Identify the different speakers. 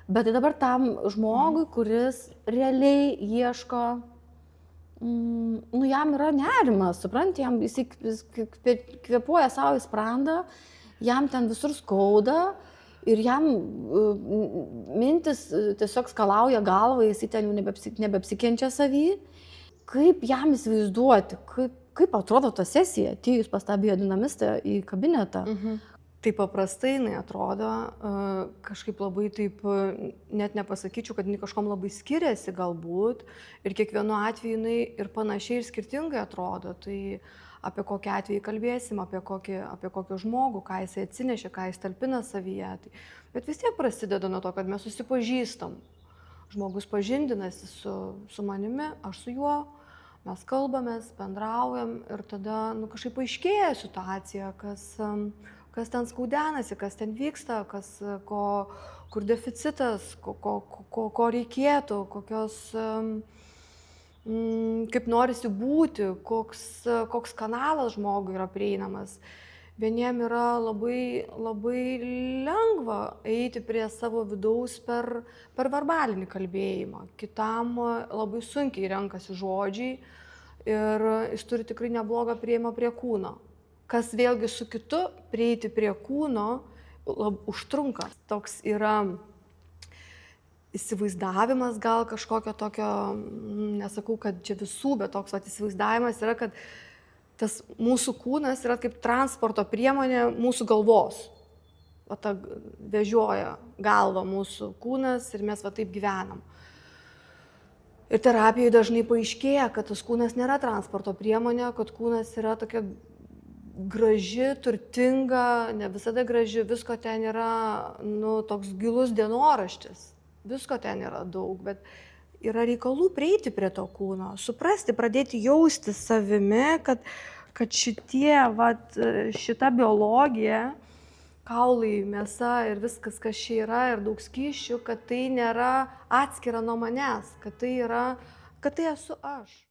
Speaker 1: Bet tai dabar tam žmogui, kuris realiai ieško, nu jam yra nerimas, supranti, jis kvėpuoja savo į sprandą, jam ten visur skauda ir jam mintis tiesiog skalauja galvą, jis ten jau nebepsikenčia savį. Kaip jam įsivaizduoti, kaip atrodo ta sesija, atėjus pas tą biodinamistą į kabinetą?
Speaker 2: Tai paprastai jinai atrodo, kažkaip labai taip, net nepasakyčiau, kad jinai kažkom labai skiriasi galbūt, ir kiekvienu atveju jinai ir panašiai ir skirtingai atrodo. Tai apie kokį atvejį kalbėsim, apie kokį žmogų, ką jisai atsinešė, ką jis talpina savyje. Bet vis tiek prasideda nuo to, kad mes susipažįstam. Žmogus pažindinasi su manimi, aš su juo, mes kalbamės, bendraujam ir tada kažkaip paaiškėja situacija, kas ten skaudenasi, kas ten vyksta, kur deficitas, ko reikėtų, kaip norisi būti, koks kanalas žmogui yra prieinamas. Vieniem yra labai lengva eiti prie savo vidaus per verbalinį kalbėjimą, kitam labai sunkiai renkasi žodžiai ir jis turi tikrai neblogą priėjimą prie kūno. Kas vėlgi su kitu prieiti prie kūno užtrunka. Toks yra įsivaizdavimas gal kažkokio tokio, nesakau, kad čia visų, bet toks įsivaizdavimas yra, kad tas mūsų kūnas yra kaip transporto priemonė mūsų galvos. Ta vežioja galvą mūsų kūnas ir mes taip gyvenam. Ir terapijoje dažnai paaiškėja, kad tas kūnas nėra transporto priemonė, kad kūnas yra tokia graži, turtinga, ne visada graži, visko ten yra, toks gilus dienoraštis, visko ten yra daug, bet yra reikalų prieiti prie to kūno, suprasti, pradėti jausti savimi, kad šita biologija, kaulai, mėsa ir viskas, kas čia yra, ir daug skysčių, kad tai nėra atskira nuo manęs, kad tai esu aš.